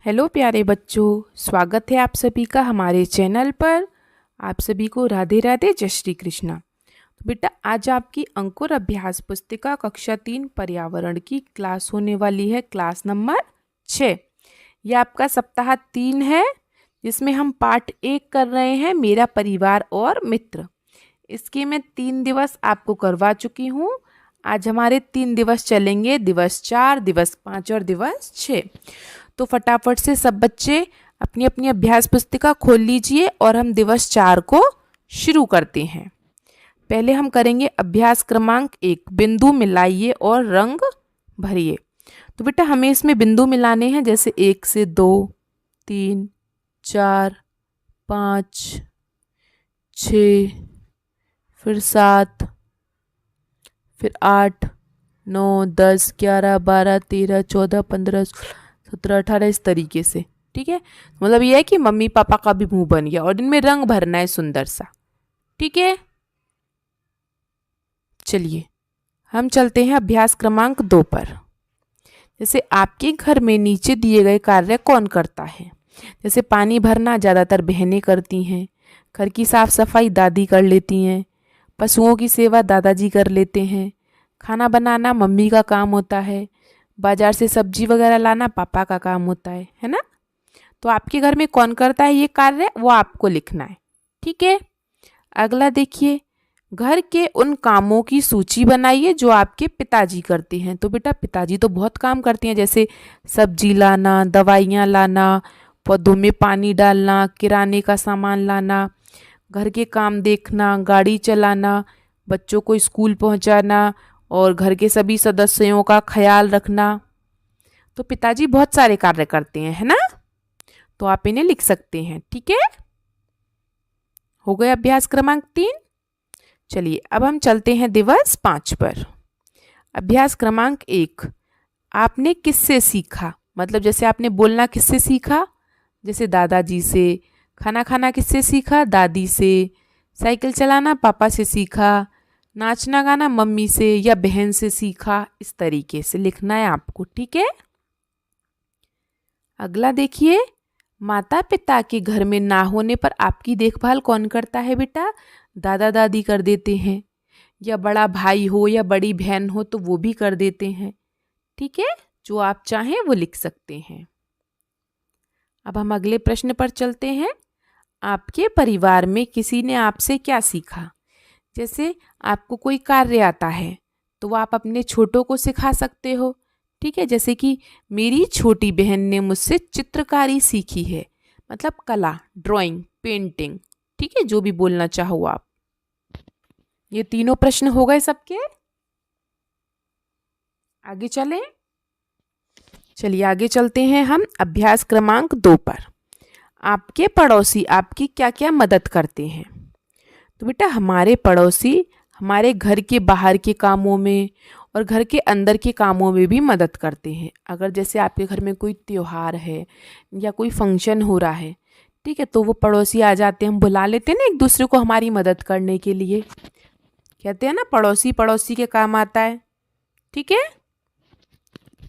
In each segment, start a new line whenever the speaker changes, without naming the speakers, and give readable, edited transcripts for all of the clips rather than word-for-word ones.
Hello प्यारे बच्चों, स्वागत है आप सभी का हमारे चैनल पर। आप सभी को राधे राधे, जय श्री कृष्णा। तो बेटा, आज आपकी अंकुर अभ्यास पुस्तिका कक्षा 3 पर्यावरण की क्लास होने वाली है, क्लास नंबर 6। यह आपका सप्ताह 3 है, जिसमें हम पाठ 1 कर रहे हैं, मेरा परिवार और मित्र। इसके मैं 3 दिवस आपको करवा चुकी हूँ। आज हमारे 3 दिवस चलेंगे, दिवस 4, दिवस 5 और दिवस 6। तो फटाफट से सब बच्चे अपनी अपनी अभ्यास पुस्तिका खोल लीजिए और हम दिवस 4 को शुरू करते हैं। पहले हम करेंगे अभ्यास क्रमांक 1, बिंदु मिलाइए और रंग भरिए। तो बेटा, हमें इसमें बिंदु मिलाने हैं, जैसे 1 से 2, 3, 4, 5, 6, फिर 7, फिर 8, 9, 10, 11, 12, 13, 14, 15, 17, 18, इस तरीके से। ठीक है, मतलब यह है कि मम्मी पापा का भी मुंह बन गया और इनमें रंग भरना है सुंदर सा। ठीक है, चलिए हम चलते हैं अभ्यास क्रमांक 2 पर। जैसे आपके घर में नीचे दिए गए कार्य कौन करता है? जैसे पानी भरना ज़्यादातर बहनें करती हैं, घर की साफ सफाई दादी कर लेती हैं, पशुओं की सेवा दादाजी कर लेते हैं, खाना बनाना मम्मी का काम होता है, बाजार से सब्जी वगैरह लाना पापा का काम होता है ना। तो आपके घर में कौन करता है ये कार्य, वो आपको लिखना है। ठीक है, अगला देखिए, घर के उन कामों की सूची बनाइए जो आपके पिताजी करते हैं। तो बेटा, पिताजी तो बहुत काम करते हैं, जैसे सब्जी लाना, दवाइयाँ लाना, पौधों में पानी डालना, किराने का सामान लाना, घर के काम देखना, गाड़ी चलाना, बच्चों को स्कूल पहुंचाना और घर के सभी सदस्यों का ख्याल रखना। तो पिताजी बहुत सारे कार्य करते हैं, है ना। तो आप इन्हें लिख सकते हैं। ठीक है, हो गया अभ्यास क्रमांक 3। चलिए अब हम चलते हैं दिवस 5 पर। अभ्यास क्रमांक 1, आपने किससे सीखा? मतलब जैसे आपने बोलना किससे सीखा, जैसे दादाजी से। खाना खाना किससे सीखा? दादी से। साइकिल चलाना पापा से सीखा। नाचना गाना मम्मी से या बहन से सीखा। इस तरीके से लिखना है आपको। ठीक है, अगला देखिए, माता पिता के घर में ना होने पर आपकी देखभाल कौन करता है? बेटा, दादा दादी कर देते हैं, या बड़ा भाई हो या बड़ी बहन हो तो वो भी कर देते हैं। ठीक है, जो आप चाहें वो लिख सकते हैं। अब हम अगले प्रश्न पर चलते हैं। आपके परिवार में किसी ने आपसे क्या सीखा? जैसे आपको कोई कार्य आता है तो वो आप अपने छोटों को सिखा सकते हो। ठीक है, जैसे कि मेरी छोटी बहन ने मुझसे चित्रकारी सीखी है, मतलब कला, ड्राइंग, पेंटिंग। ठीक है, जो भी बोलना चाहो आप। ये तीनों प्रश्न हो गए सबके। आगे चलें। चलिए आगे चलते हैं हम अभ्यास क्रमांक 2 पर। आपके पड़ोसी आपकी क्या क्या मदद करते हैं? तो बेटा, हमारे पड़ोसी हमारे घर के बाहर के कामों में और घर के अंदर के कामों में भी मदद करते हैं। अगर जैसे आपके घर में कोई त्योहार है या कोई फंक्शन हो रहा है, ठीक है, तो वो पड़ोसी आ जाते हैं, हम बुला लेते हैं ना एक दूसरे को हमारी मदद करने के लिए। कहते हैं ना, पड़ोसी पड़ोसी के काम आता है। ठीक है,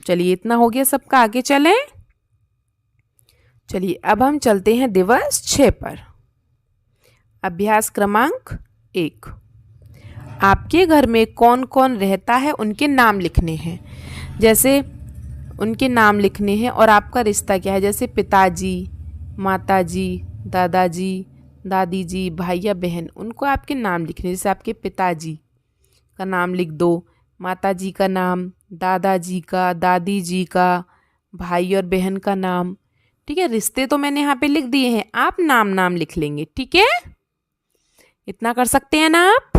चलिए इतना हो गया सबका, आगे चलें। चलिए अब हम चलते हैं दिवस 6 पर। अभ्यास क्रमांक 1, आपके घर में कौन कौन रहता है उनके नाम लिखने हैं। जैसे उनके नाम लिखने हैं और आपका रिश्ता क्या है, जैसे पिताजी, माताजी, दादाजी, दादी जी, भाई या बहन, उनको आपके नाम लिखने। जैसे आपके पिताजी का नाम लिख दो, माताजी का नाम, दादाजी का, दादी जी का, भाई और बहन का नाम। ठीक है, रिश्ते तो मैंने यहाँ पे लिख दिए हैं, आप नाम नाम लिख लेंगे। ठीक है, इतना कर सकते हैं ना आप।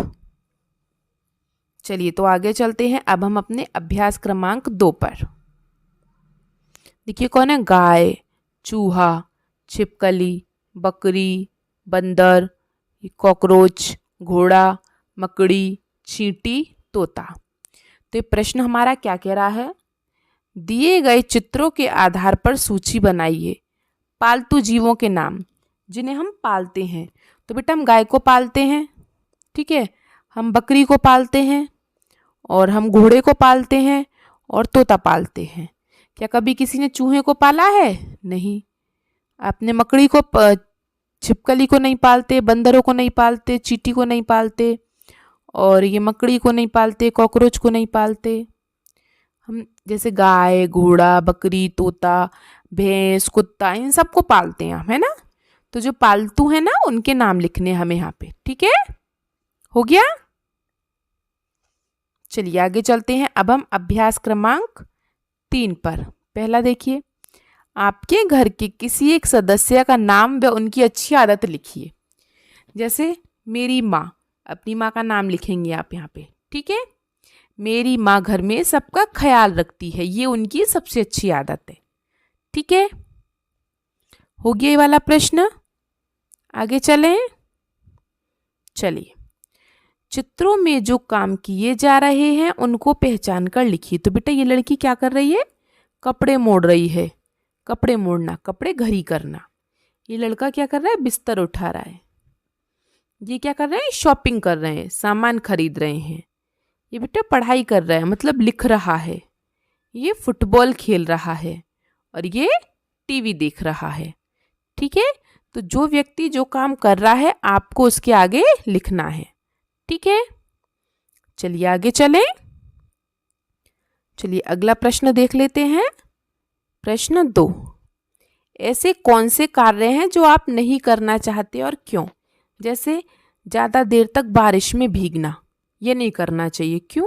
चलिए तो आगे चलते हैं। अब हम अपने अभ्यास क्रमांक 2 पर। देखिए कौन है, गाय, चूहा, छिपकली, बकरी, बंदर, कॉकरोच, घोड़ा, मकड़ी, चींटी, तोता। तो ये प्रश्न हमारा क्या कह रहा है, दिए गए चित्रों के आधार पर सूची बनाइए पालतू जीवों के नाम जिन्हें हम पालते हैं। तो बेटा, हम गाय को पालते हैं, ठीक है, हम बकरी को पालते हैं, और हम घोड़े को पालते हैं, और तोता पालते हैं। क्या कभी किसी ने चूहे को पाला है? नहीं। आपने मकड़ी को छिपकली को नहीं पालते, बंदरों को नहीं पालते, चींटी को नहीं पालते, और ये मकड़ी को नहीं पालते, कॉकरोच को नहीं पालते। हम जैसे गाय, घोड़ा, बकरी, तोता, भैंस, कुत्ता, इन सबको पालते हैं हम, है ना। तो जो पालतू है ना उनके नाम लिखने हमें यहाँ पे, ठीक है। हो गया। चलिए आगे चलते हैं। अब हम अभ्यास क्रमांक 3 पर। पहला देखिए, आपके घर के किसी एक सदस्य का नाम व उनकी अच्छी आदत लिखिए। जैसे मेरी माँ, अपनी माँ का नाम लिखेंगे आप यहाँ पे, ठीक है। मेरी माँ घर में सबका ख्याल रखती है, ये उनकी सबसे अच्छी आदत है, ठीक है। हो गया ये वाला प्रश्न। आगे चलें। चलिए, चित्रों में जो काम किए जा रहे हैं उनको पहचान कर लिखिए। तो बेटा ये लड़की क्या कर रही है? कपड़े मोड़ रही है। कपड़े मोड़ना, कपड़े घड़ी करना। ये लड़का क्या कर रहा है? बिस्तर उठा रहा है। ये क्या कर रहे हैं? शॉपिंग कर रहे हैं, सामान खरीद रहे हैं। ये बेटा पढ़ाई कर रहा है, मतलब लिख रहा है। ये फुटबॉल खेल रहा है और ये टीवी देख रहा है, ठीक है। तो जो व्यक्ति जो काम कर रहा है आपको उसके आगे लिखना है, ठीक है। चलिए आगे चलें। चलिए अगला प्रश्न देख लेते हैं। प्रश्न 2, ऐसे कौन से कार्य हैं जो आप नहीं करना चाहते और क्यों? जैसे ज़्यादा देर तक बारिश में भीगना, ये नहीं करना चाहिए। क्यों?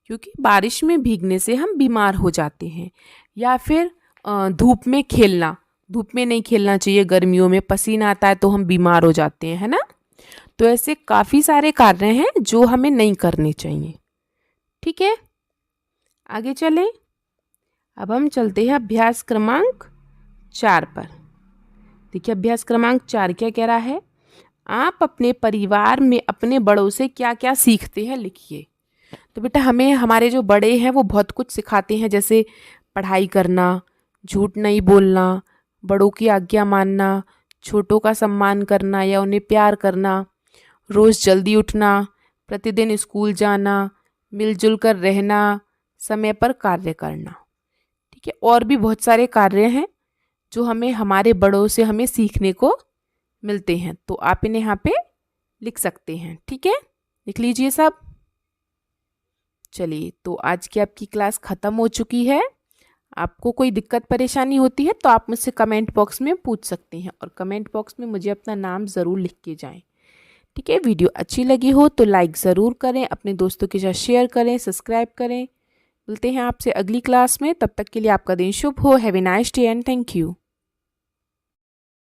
क्योंकि बारिश में भीगने से हम बीमार हो जाते हैं। या फिर धूप में खेलना, धूप में नहीं खेलना चाहिए, गर्मियों में पसीना आता है तो हम बीमार हो जाते हैं, है ना। तो ऐसे काफ़ी सारे कार्य हैं जो हमें नहीं करने चाहिए, ठीक है। आगे चलें। अब हम चलते हैं अभ्यास क्रमांक 4 पर। देखिए अभ्यास क्रमांक 4 क्या कह रहा है? आप अपने परिवार में अपने बड़ों से क्या क्या सीखते हैं लिखिए। तो बेटा हमें हमारे जो बड़े हैं वो बहुत कुछ सिखाते हैं, जैसे पढ़ाई करना, झूठ नहीं बोलना, बड़ों की आज्ञा मानना, छोटों का सम्मान करना या उन्हें प्यार करना, रोज़ जल्दी उठना, प्रतिदिन स्कूल जाना, मिलजुल कर रहना, समय पर कार्य करना, ठीक है। और भी बहुत सारे कार्य हैं जो हमें हमारे बड़ों से हमें सीखने को मिलते हैं। तो आप इन्हें यहाँ पे लिख सकते हैं, ठीक है। लिख लीजिए सब। चलिए, तो आज की आपकी क्लास ख़त्म हो चुकी है। आपको कोई दिक्कत परेशानी होती है तो आप मुझसे कमेंट बॉक्स में पूछ सकते हैं, और कमेंट बॉक्स में मुझे अपना नाम ज़रूर लिख के जाएं, ठीक है। वीडियो अच्छी लगी हो तो लाइक ज़रूर करें, अपने दोस्तों के साथ शेयर करें, सब्सक्राइब करें। मिलते हैं आपसे अगली क्लास में, तब तक के लिए आपका दिन शुभ हो। Have a nice day and thank you.